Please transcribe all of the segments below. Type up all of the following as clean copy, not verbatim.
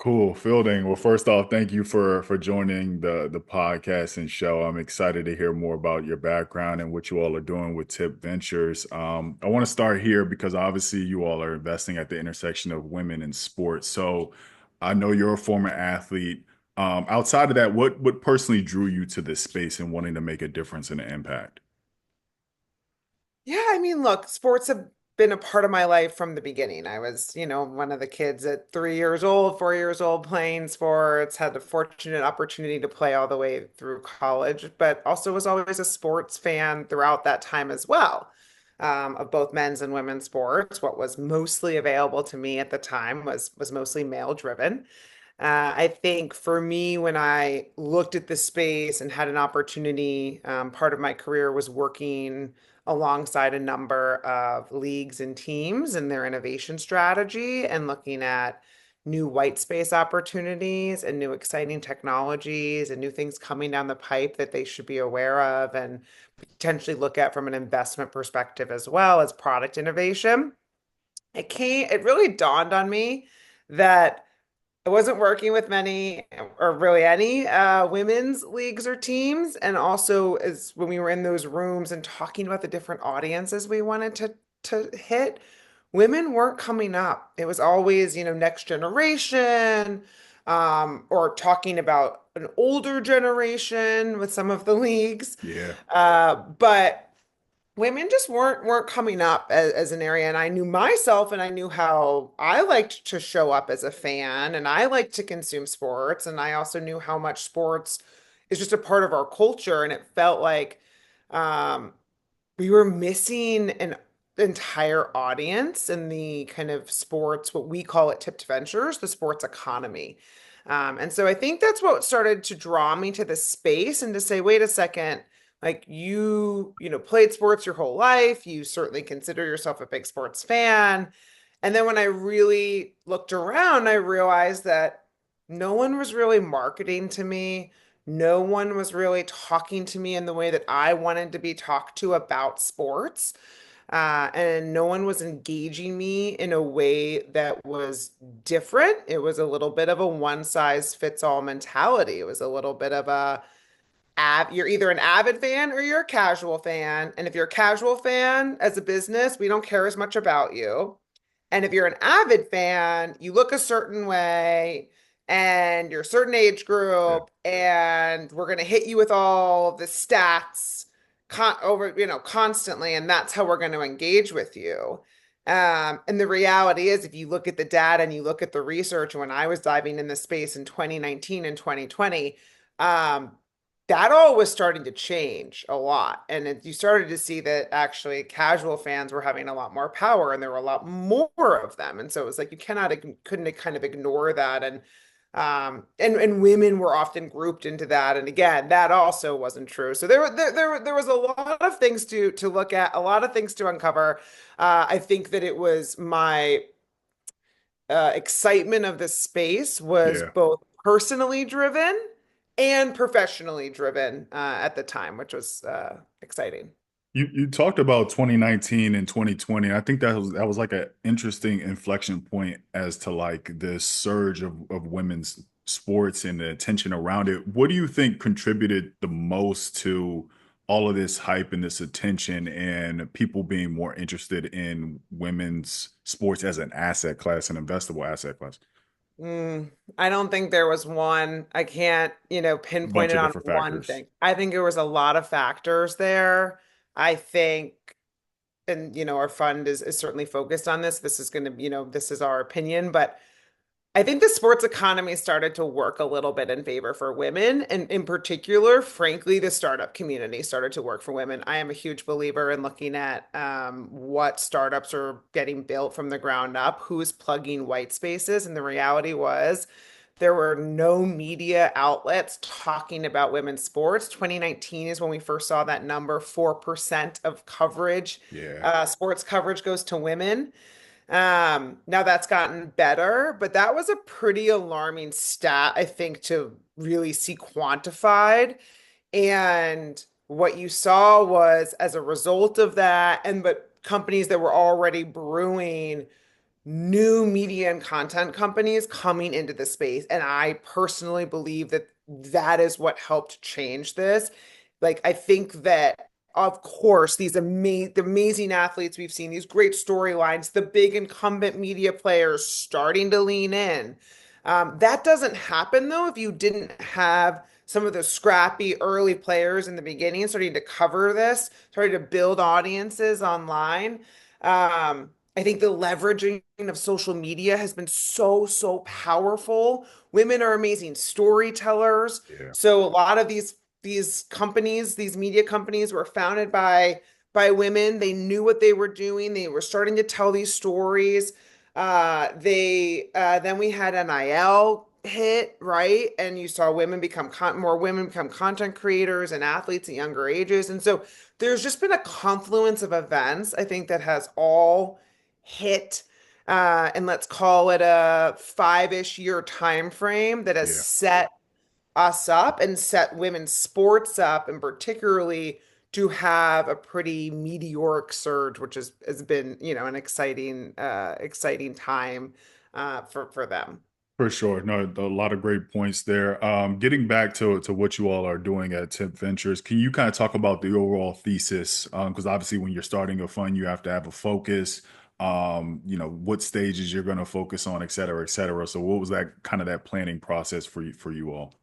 Cool, Fielding. Well, first off, thank you for joining the podcast and show. I'm excited to hear more about your background and what you all are doing with Tipt Ventures. I want to start here because obviously you all are investing at the intersection of women in sports. So I know you're a former athlete. Outside of that, what personally drew you to this space and wanting to make a difference and an impact? Yeah, I mean, look, sports have been a part of my life from the beginning. I was, one of the kids at 3 years old, 4 years old playing sports, had the fortunate opportunity to play all the way through college, but also was always a sports fan throughout that time as well, of both men's and women's sports. What was mostly available to me at the time was mostly male driven. I think for me, when I looked at the space and had an opportunity, part of my career was working alongside a number of leagues and teams and their innovation strategy and looking at new white space opportunities and new exciting technologies and new things coming down the pipe that they should be aware of and potentially look at from an investment perspective as well as product innovation. It really dawned on me that I wasn't working with many or really any women's leagues or teams. And also as when we were in those rooms and talking about the different audiences we wanted to hit, women weren't coming up. It was always, next generation, or talking about an older generation with some of the leagues. Yeah. But women just weren't coming up as an area, and I knew myself and I knew how I liked to show up as a fan and I liked to consume sports, and I also knew how much sports is just a part of our culture, and it felt like um, we were missing an entire audience in the kind of sports, what we call it Tipt Ventures, the sports economy. And so I think that's what started to draw me to this space and to say, wait a second, like played sports your whole life. You certainly consider yourself a big sports fan. And then when I really looked around, I realized that no one was really marketing to me. No one was really talking to me in the way that I wanted to be talked to about sports. And no one was engaging me in a way that was different. It was a little bit of a one size fits all mentality. It was a little bit of you're either an avid fan or you're a casual fan. And if you're a casual fan as a business, we don't care as much about you. And if you're an avid fan, you look a certain way and you're a certain age Yeah. group, and we're going to hit you with all the stats constantly, and that's how we're going to engage with you. And the reality is, if you look at the data and you look at the research, when I was diving in the space in 2019 and 2020, um, that all was starting to change a lot. And you started to see that actually casual fans were having a lot more power and there were a lot more of them. And so it was like you couldn't kind of ignore that. And women were often grouped into that. And again, that also wasn't true. So there was a lot of things to look at, a lot of things to uncover. I think that it was my excitement of the space was Yeah. both personally driven and professionally driven at the time, which was exciting. You talked about 2019 and 2020. I think that was like an interesting inflection point as to like this surge of women's sports and the attention around it. What do you think contributed the most to all of this hype and this attention and people being more interested in women's sports as an asset class, an investable asset class? I don't think there was one. I can't, A pinpoint bunch it of on different one factors. thing. I think there was a lot of factors there. I think, and our fund is certainly focused on this. This is going to, this is our opinion, but I think the sports economy started to work a little bit in favor for women. And in particular, frankly, the startup community started to work for women. I am a huge believer in looking at what startups are getting built from the ground up, who's plugging white spaces. And the reality was there were no media outlets talking about women's sports. 2019 is when we first saw that number, 4% of coverage, Yeah. sports coverage goes to women. Now that's gotten better, but that was a pretty alarming stat, I think, to really see quantified. And what you saw was as a result of that, and but companies that were already brewing new media and content companies coming into the space. And I personally believe that that is what helped change this. Like, I think that, of course, the amazing athletes we've seen, these great storylines, the big incumbent media players starting to lean in. That doesn't happen though if you didn't have some of the scrappy early players in the beginning starting to cover this, starting to build audiences online. I think the leveraging of social media has been so powerful. Women are amazing storytellers. Yeah, So a lot of these companies, these media companies were founded by women. They knew what they were doing. They were starting to tell these stories. They then we had NIL hit, right? And you saw more women become content creators and athletes at younger ages. And so there's just been a confluence of events, I think, that has all hit, and let's call it a 5-ish year time frame that has yeah. set us up and set women's sports up, and particularly to have a pretty meteoric surge, which has been, an exciting time for them. For sure. No, a lot of great points there. Getting back to what you all are doing at Tipt Ventures, can you kind of talk about the overall thesis? Because obviously, when you're starting a fund, you have to have a focus. What stages you're going to focus on, et cetera, et cetera. So, what was that kind of that planning process for you all?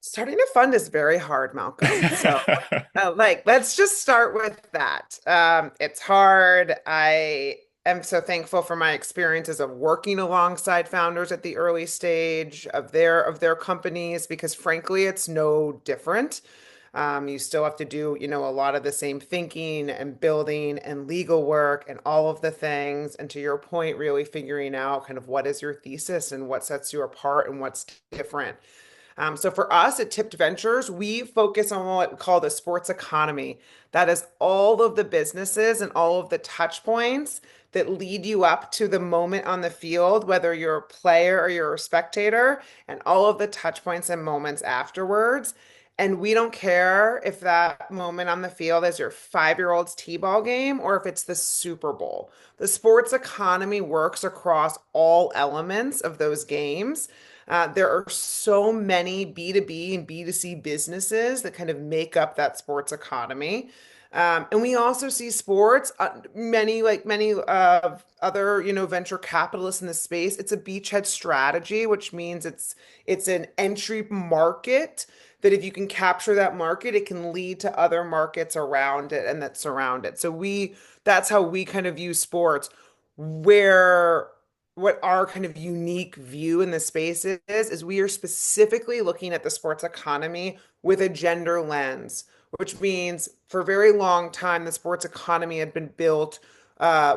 Starting a fund is very hard, Malcolm. So, let's just start with that. It's hard. I am so thankful for my experiences of working alongside founders at the early stage of their companies, because frankly, it's no different. You still have to do, a lot of the same thinking and building and legal work and all of the things. And to your point, really figuring out kind of what is your thesis and what sets you apart and what's different. So for us at Tipt Ventures, we focus on what we call the sports economy. That is all of the businesses and all of the touch points that lead you up to the moment on the field, whether you're a player or you're a spectator, and all of the touch points and moments afterwards. And we don't care if that moment on the field is your 5-year-old's T-ball game or if it's the Super Bowl. The sports economy works across all elements of those games. There are so many B2B and B2C businesses that kind of make up that sports economy. And we also see sports, many other, venture capitalists in the space. It's a beachhead strategy, which means it's an entry market that if you can capture that market, it can lead to other markets around it and that surround it. That's how we kind of view sports. Where what our kind of unique view in the space is we are specifically looking at the sports economy with a gender lens, which means for a very long time, the sports economy had been built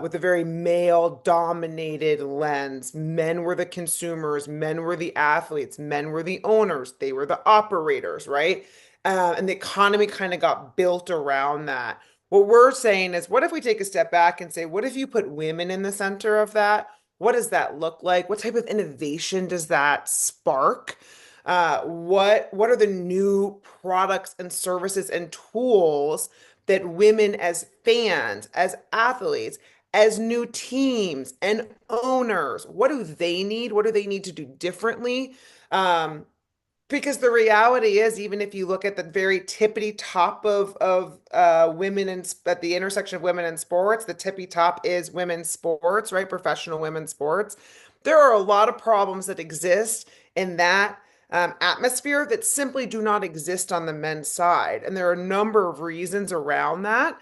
with a very male dominated lens. Men were the consumers, men were the athletes, men were the owners, they were the operators, right? And the economy kind of got built around that. What we're saying is, what if we take a step back and say, what if you put women in the center of that? What does that look like? What type of innovation does that spark? What are the new products and services and tools that women as fans, as athletes, as new teams and owners, what do they need? What do they need to do differently? Um, because the reality is, even if you look at the very tippity top of women and at the intersection of women and sports, the tippy top is women's sports, right? Professional women's sports. There are a lot of problems that exist in that atmosphere that simply do not exist on the men's side, and there are a number of reasons around that.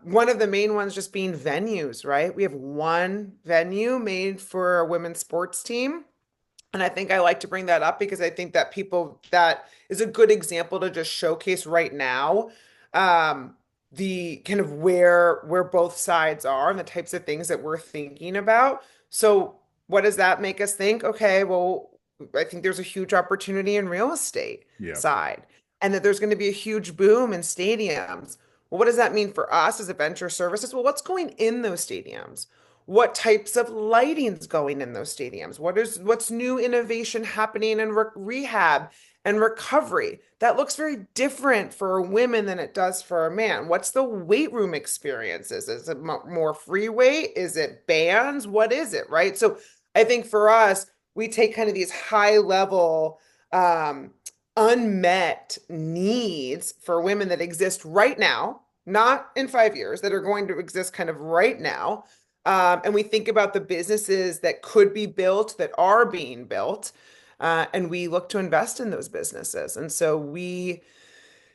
One of the main ones just being venues, right? We have one venue made for a women's sports team. And I think I like to bring that up because I think that is a good example to just showcase right now, um, the kind of where both sides are and the types of things that we're thinking about. So what does that make us think? Okay, well, I think there's a huge opportunity in real estate Yeah. side, and that there's going to be a huge boom in stadiums. Well, what does that mean for us as a venture services? Well, what's going in those stadiums? What types of lighting's going in those stadiums? What's new innovation happening in rehab and recovery? That looks very different for women than it does for a man. What's the weight room experience? Is it more free weight? Is it bands? What is it, right? So I think for us, we take kind of these high level um, unmet needs for women that exist right now, not in 5 years, that are going to exist kind of right now. And we think about the businesses that could be built, that are being built, and we look to invest in those businesses. And so we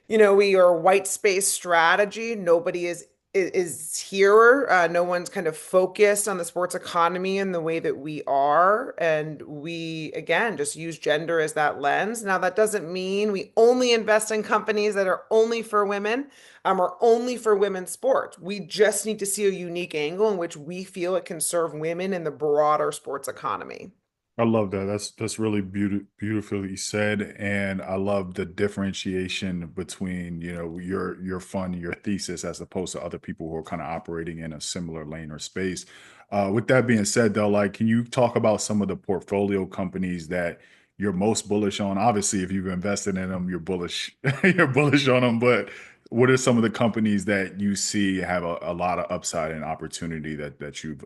are white space strategy. Nobody is here. No one's kind of focused on the sports economy in the way that we are. And we, again, just use gender as that lens. Now, that doesn't mean we only invest in companies that are only for women, or only for women's sports. We just need to see a unique angle in which we feel it can serve women in the broader sports economy. I love that. That's really beautifully said, and I love the differentiation between your fund, your thesis, as opposed to other people who are kind of operating in a similar lane or space. With that being said, though, like, can you talk about some of the portfolio companies that you're most bullish on? Obviously, if you've invested in them, you're bullish. You're bullish on them, but what are some of the companies that you see have a lot of upside and opportunity that you've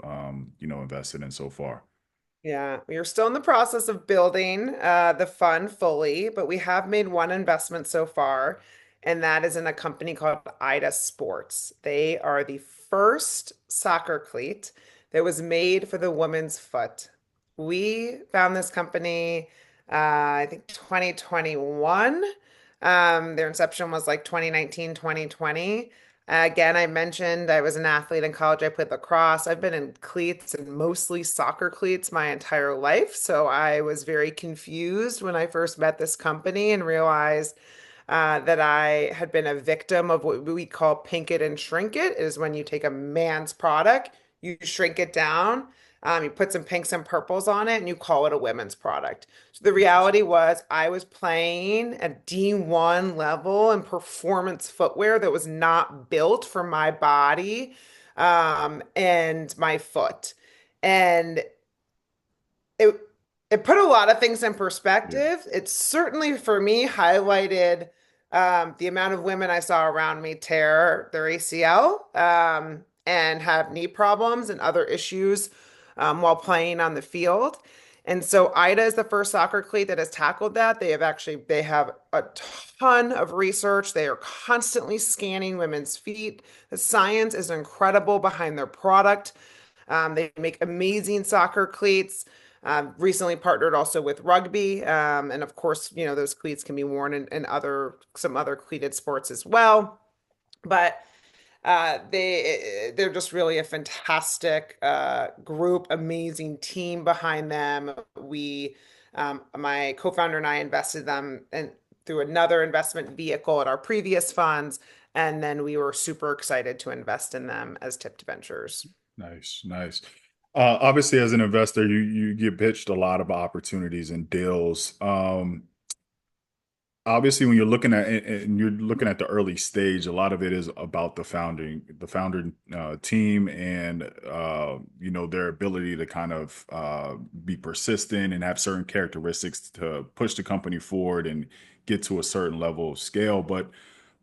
invested in so far? Yeah, we are still in the process of building the fund fully, but we have made one investment so far, and that is in a company called Ida Sports. They are the first soccer cleat that was made for the woman's foot. We found this company, I think 2021. Their inception was like 2019, 2020. Again, I mentioned I was an athlete in college. I played lacrosse. I've been in cleats and mostly soccer cleats my entire life. So I was very confused when I first met this company and realized that I had been a victim of what we call pink it and shrink it, is when you take a man's product, you shrink it down, you put some pinks and purples on it, and you call it a women's product. So the reality was I was playing at D1 level in performance footwear that was not built for my body, and my foot. And it it put a lot of things in Yeah. perspective. It certainly for me highlighted the amount of women I saw around me tear their ACL, and have knee problems and other issues while playing on the field. And so Ida is the first soccer cleat that has tackled that. They have a ton of research. They are constantly scanning women's feet. The science is incredible behind their product. They make amazing soccer cleats. Recently partnered also with rugby, and of course, those cleats can be worn in some other cleated sports as well. But they're just really a fantastic group, amazing team behind them. My co-founder and I invested them and through another investment vehicle at our previous funds, and then we were super excited to invest in them as Tipt Ventures. Nice, nice. Obviously, as an investor, you get pitched a lot of opportunities and deals. Obviously, when you're looking at and you're looking at the early stage, a lot of it is about the founder team, and their ability to kind of be persistent and have certain characteristics to push the company forward and get to a certain level of scale. But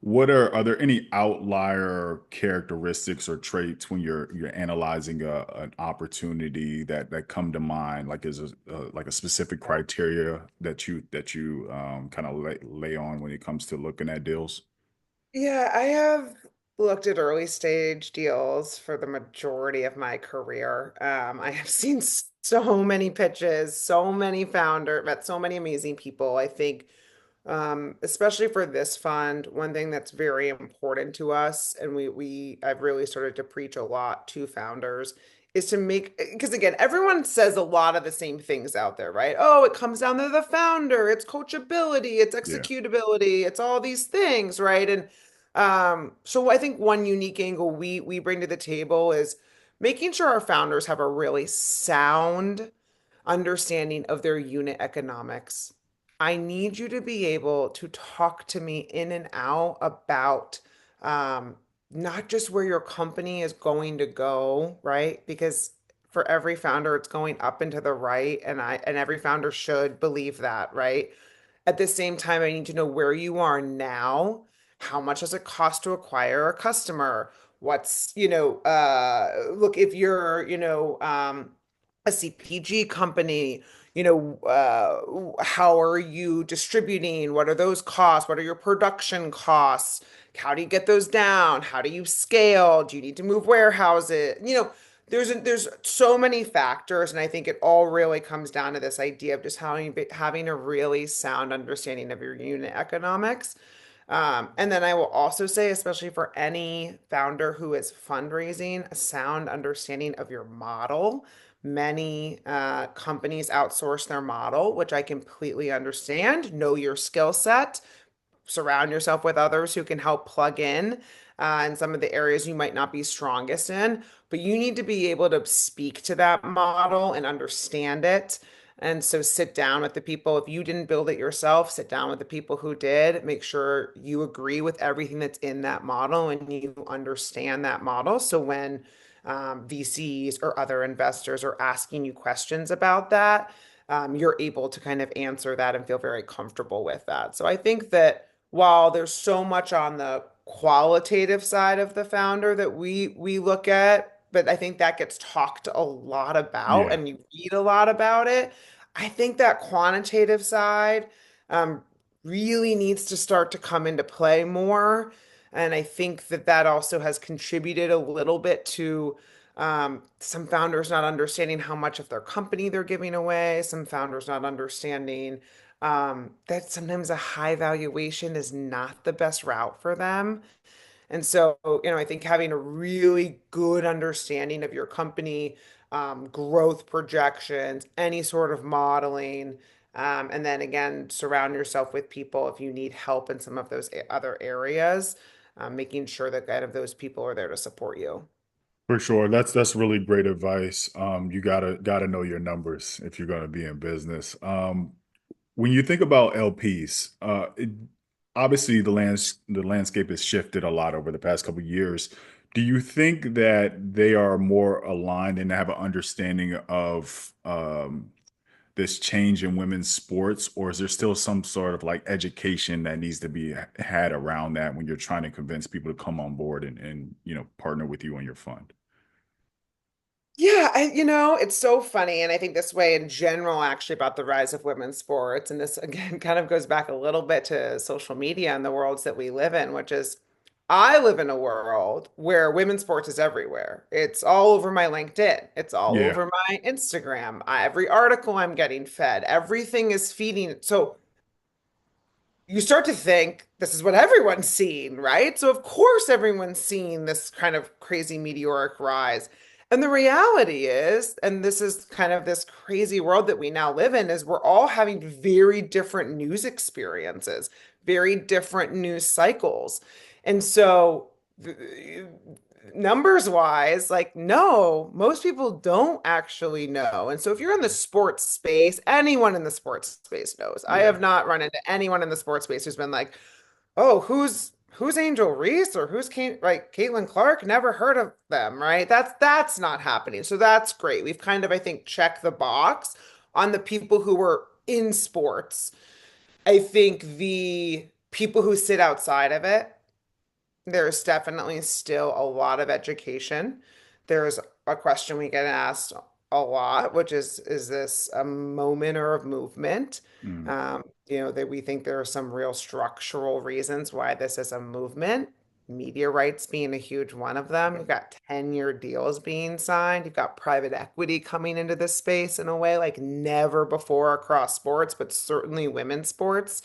are there any outlier characteristics or traits when you're analyzing an opportunity that come to mind? Like, is like a specific criteria that you kind of lay on when it comes to looking at deals? Yeah, I have looked at early stage deals for the majority of my career. I have seen so many pitches, so many met so many amazing people. I think especially for this fund, one thing that's very important to us, and I've really started to preach a lot to founders, is to make, because again, everyone says a lot of the same things out there, right? Oh, it comes down to the founder, it's coachability, it's Yeah, executability, it's all these things, right? And so I think one unique angle we bring to the table is making sure our founders have a really sound understanding of their unit economics. I need you to be able to talk to me in and out about um, not just where your company is going to go, right? Because for every founder, it's going up and to the right, and every founder should believe that, right? At the same time, I need to know where you are now. How much does it cost to acquire a customer? What's, look, if you're, a CPG company, how are you distributing? What are those costs? What are your production costs? How do you get those down? How do you scale? Do you need to move warehouses? There's so many factors, and I think it all really comes down to this idea of just having a really sound understanding of your unit economics. And then I will also say, especially for any founder who is fundraising, a sound understanding of your model. Many companies outsource their model, which I completely understand. Know your skill set, surround yourself with others who can help plug in some of the areas you might not be strongest in, but you need to be able to speak to that model and understand it. And so sit down with the people. If you didn't build it yourself, sit down with the people who did. Make sure you agree with everything that's in that model and you understand that model. So when VCs or other investors are asking you questions about that, you're able to kind of answer that and feel very comfortable with that. So I think that while there's so much on the qualitative side of the founder that we look at, but I think that gets talked a lot about Yeah, and you read a lot about it. I think that quantitative side um, really needs to start to come into play more. And I think that that also has contributed a little bit to some founders not understanding how much of their company they're giving away, some founders not understanding that sometimes a high valuation is not the best route for them. And so, I think having a really good understanding of your company, growth projections, any sort of modeling, and then again, surround yourself with people if you need help in some of those other areas, making sure that kind of those people are there to support you. for sure. That's really great advice. You gotta know your numbers if you're gonna be in business. When you think about LPs, obviously the landscape has shifted a lot over the past couple of years. Do you think that they are more aligned and have an understanding of this change in women's sports, or is there still some sort of like education that needs to be had around that when you're trying to convince people to come on board and partner with you on your fund? Yeah, it's so funny. And I think this way in general, actually, about the rise of women's sports. And this, again, kind of goes back a little bit to social media and the worlds that we live in, which is I live in a world where women's sports is everywhere. It's all over my LinkedIn, it's all Yeah, over my Instagram. Every article I'm getting fed, everything is feeding. So you start to think this is what everyone's seeing, right? So of course everyone's seeing this kind of crazy meteoric rise. And the reality is, and this is kind of this crazy world that we now live in, is we're all having very different news experiences, very different news cycles. And so numbers wise, like, no, most people don't actually know. And so if you're in the sports space, anyone in the sports space knows. I yeah, have not run into anyone in the sports space who's been like, oh, who's Angel Reese or who's Caitlin Clark? Never heard of them, right? That's not happening. So that's great. We've kind of, I think, checked the box on the people who were in sports. I think the people who sit outside of it, there's definitely still a lot of education. There's a question we get asked a lot, which is this a moment or a movement? mm, That we think there are some real structural reasons why this is a movement. Media rights being a huge one of them. You've got 10-year deals being signed. You've got private equity coming into this space in a way like never before across sports, but certainly women's sports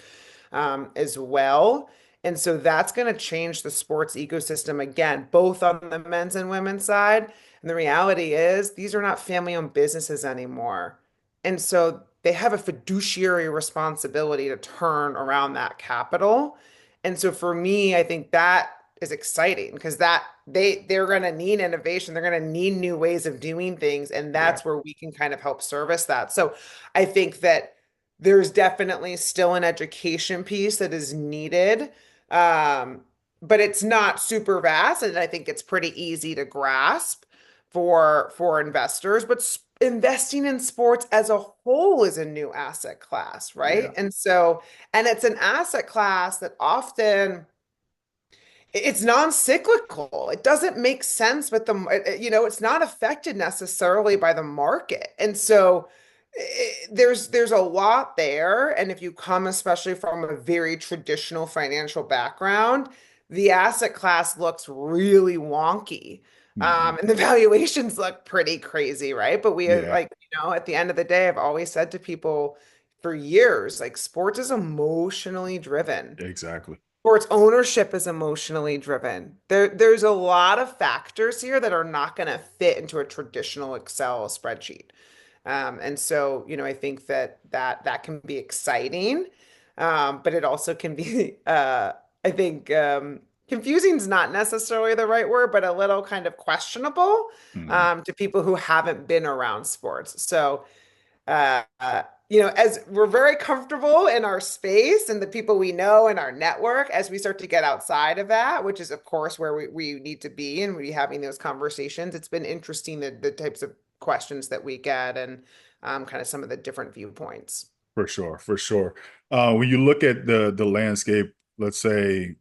as well. And so that's going to change the sports ecosystem again, both on the men's and women's side. And the reality is, these are not family owned businesses anymore. And so they have a fiduciary responsibility to turn around that capital. And so for me, I think that is exciting because that they're going to need innovation. They're going to need new ways of doing things. And yeah. that's where we can kind of help service that. So I think that there's definitely still an education piece that is needed, um, but it's not super vast, and I think it's pretty easy to grasp. for investors, but investing in sports as a whole is a new asset class, right? Yeah. And it's an asset class that often it's non-cyclical. It doesn't make sense with it's not affected necessarily by the market. And so there's a lot there. And if you come especially from a very traditional financial background, the asset class looks really wonky. Hmm. And the valuations look pretty crazy, right? But Yeah, at the end of the day, I've always said to people for years, like sports is emotionally driven. exactly. Sports ownership is emotionally driven. There's a lot of factors here that are not going to fit into a traditional Excel spreadsheet. And so, I think that can be exciting, but it also can be, I think, confusing is not necessarily the right word, but a little kind of questionable, Hmm. to people who haven't been around sports. So, as we're very comfortable in our space and the people we know in our network, as we start to get outside of that, which is, of course, where we need to be and we having those conversations, it's been interesting the types of questions that we get and kind of some of the different viewpoints. For sure, for sure. When you look at the landscape, let's say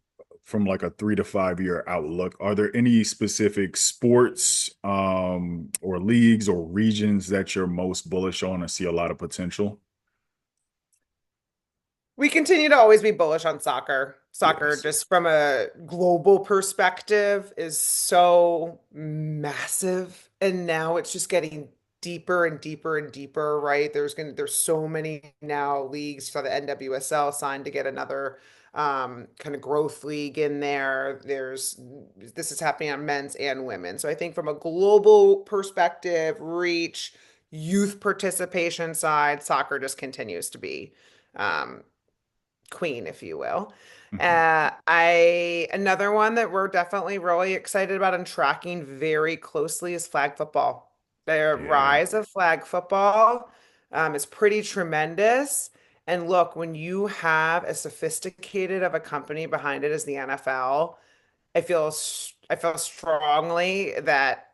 from like a 3 to 5 year outlook, are there any specific sports or leagues or regions that you're most bullish on and see a lot of potential? We continue to always be bullish on soccer. Soccer, Yes. just from a global perspective, is so massive. And now it's just getting deeper and deeper and deeper, right? There's so many now leagues. You saw the NWSL signed to get another kind of growth league in there. This is happening on men's and women. So I think from a global perspective, reach, youth participation side, soccer just continues to be um, queen, if you will. Mhm. I Another one that we're definitely really excited about and tracking very closely is flag football. The Yeah, rise of flag football is pretty tremendous. And look, when you have as sophisticated of a company behind it as the NFL, I feel strongly that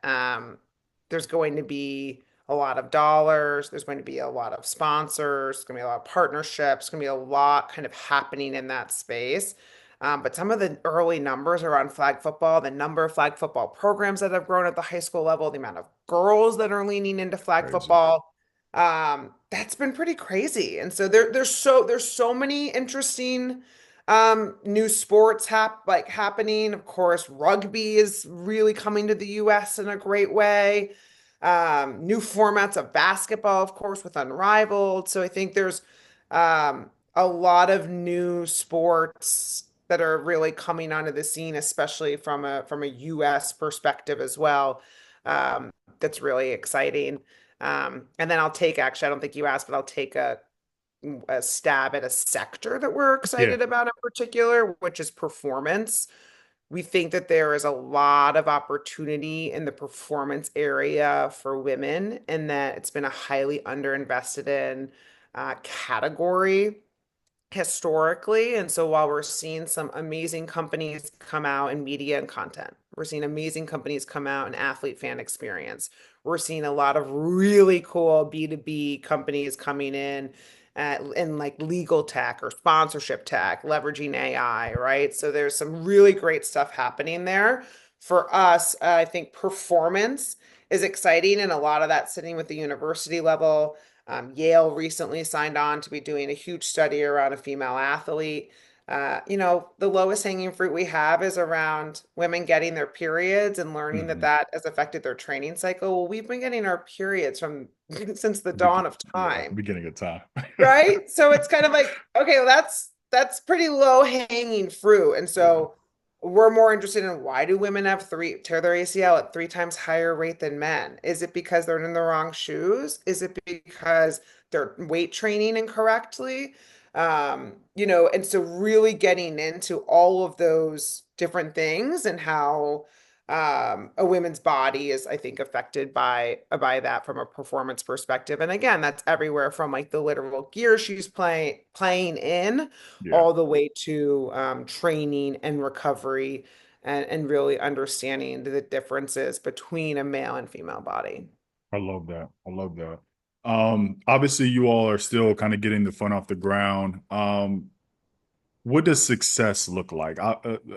there's going to be a lot of dollars. There's going to be a lot of sponsors. There's going to be a lot of partnerships. There's going to be a lot kind of happening in that space. But some of the early numbers around flag football, the number of flag football programs that have grown at the high school level, the amount of girls that are leaning into flag crazy. football, that's been pretty crazy. And so there's so many interesting new sports happening. Of course, rugby is really coming to the US in a great way. New formats of basketball, of course, with Unrivaled. So I think there's a lot of new sports that are really coming onto the scene, especially from a US perspective as well. That's really exciting. And then actually, I don't think you asked, but I'll take a stab at a sector that we're Yeah, excited about in particular, which is performance. We think that there is a lot of opportunity in the performance area for women, and that it's been a highly underinvested in category historically. And so while we're seeing some amazing companies come out in media and content, we're seeing amazing companies come out in athlete fan experience. We're seeing a lot of really cool B2B companies coming in like legal tech or sponsorship tech, leveraging AI, right? So there's some really great stuff happening there. For us, I think performance is exciting, and a lot of that sitting with the university level. Yale recently signed on to be doing a huge study around a female athlete. The lowest hanging fruit we have is around women getting their periods and learning that hmm, that has affected their training cycle. Well, we've been getting our periods from since the dawn of yeah, time. beginning of time. Right? So it's kind of like, okay, well, that's pretty low hanging fruit. And Yeah, so we're more interested in why do women tear their ACL at 3 times higher rate than men? Is it because they're in the wrong shoes? Is it because they're weight training incorrectly? And so really getting into all of those different things and how a woman's body is, I think, affected by that from a performance perspective. And again, that's everywhere from like the literal gear she's playing in yeah. all the way to training and recovery. and really understanding the differences between a male and female body. I love that. I love that. Obviously, you all are still kind of getting the fun off the ground. What does success look like?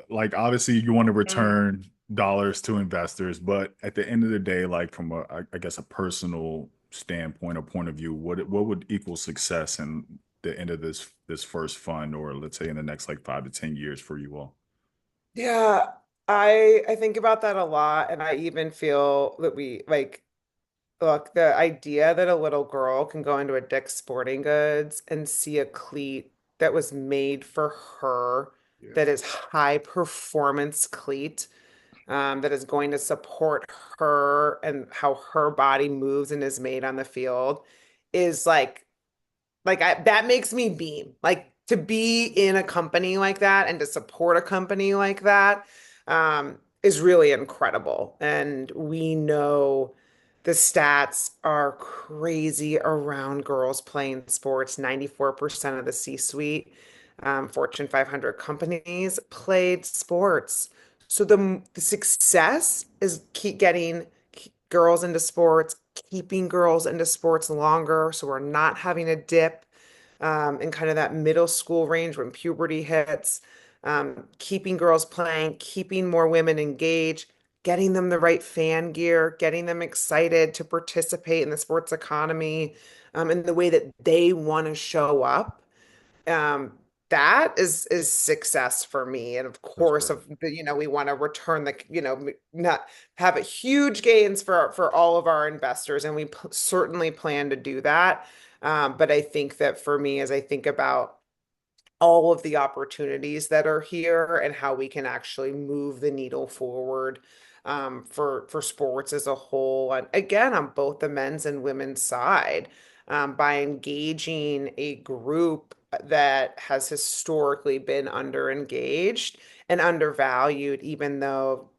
Like, obviously, you want to return dollars to investors, but at the end of the day, like from a, I guess, a personal standpoint or point of view, what would equal success in the end of this first fund, or let's say in the next like 5 to 10 years for you all? Yeah, I think about that a lot, and I even feel that we like look, the idea that a little girl can go into a Dick's Sporting Goods and see a cleat that was made for her, Yeah, that is high performance cleat, that is going to support her and how her body moves and is made on the field is that makes me beam. Like to be in a company like that and to support a company like that is really incredible. And we know the stats are crazy around girls playing sports. 94% of the C-suite, Fortune 500 companies played sports. So the success is keep getting girls into sports, keeping girls into sports longer. So we're not having a dip in kind of that middle school range when puberty hits, keeping girls playing, keeping more women engaged, getting them the right fan gear, getting them excited to participate in the sports economy in the way that they want to show up. um, that is success for me. And of that's course, great. we want to return not have a huge gains for all of our investors, and we certainly plan to do that. But I think that for me, as I think about all of the opportunities that are here and how we can actually move the needle forward for sports as a whole. And again, on both the men's and women's side, by engaging a group that has historically been underengaged and undervalued, even though,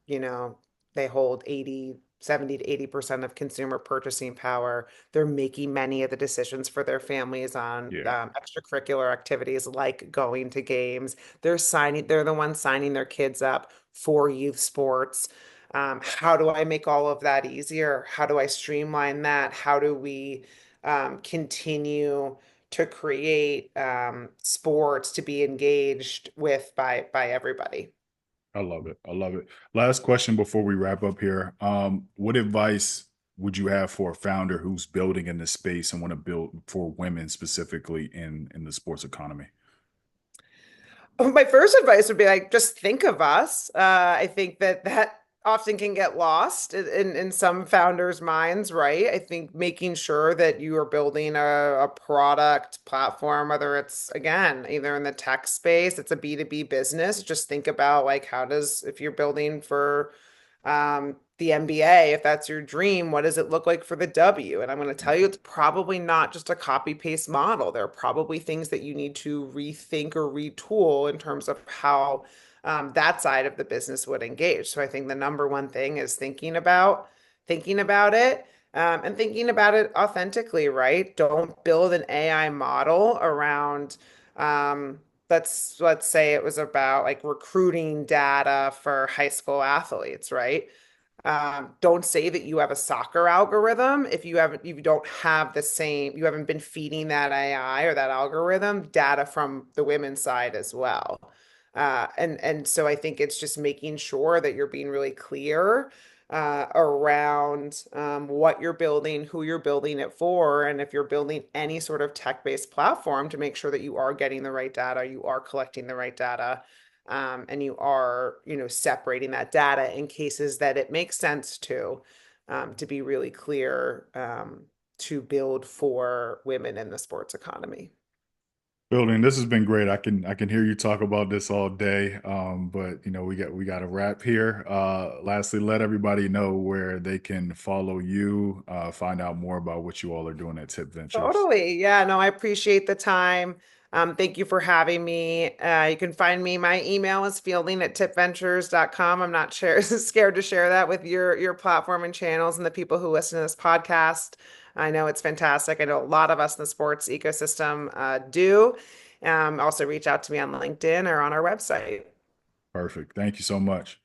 they hold 70 to 80% of consumer purchasing power. They're making many of the decisions for their families on Yeah, extracurricular activities like going to games. They're the ones signing their kids up for youth sports. How do I make all of that easier? How do I streamline that? How do we continue to create sports to be engaged with by everybody? I love it. I love it. Last question before we wrap up here. What advice would you have for a founder who's building in this space and want to build for women specifically in the sports economy? My first advice would be like, just think of us. I think that often can get lost in some founders' minds, right? I think making sure that you are building a product platform, whether it's again, either in the tech space, it's a B2B business. Just think about like if you're building for the NBA, if that's your dream, what does it look like for the W? And I'm going to tell you, it's probably not just a copy paste model. There are probably things that you need to rethink or retool in terms of how that side of the business would engage. So I think the number one thing is thinking about it. And thinking about it authentically, right? Don't build an AI model around let's say it was about like recruiting data for high school athletes, right? Don't say that you have a soccer algorithm if you don't have the same, you haven't been feeding that AI or that algorithm data from the women's side as well. And so I think it's just making sure that you're being really clear around what you're building, who you're building it for, and if you're building any sort of tech-based platform to make sure that you are getting the right data, you are collecting the right data, and you are, separating that data in cases that it makes sense to be really clear to build for women in the sports economy. Building, this has been great. I can hear you talk about this all day. But we got a wrap here. Lastly, let everybody know where they can follow you, find out more about what you all are doing at Tip Ventures. Totally. Yeah, no, I appreciate the time. Thank you for having me. You can find me. My email is fielding@tipventures.com. I'm not scared to share that with your platform and channels and the people who listen to this podcast. I know it's fantastic. I know a lot of us in the sports ecosystem do. Also, reach out to me on LinkedIn or on our website. Perfect. Thank you so much.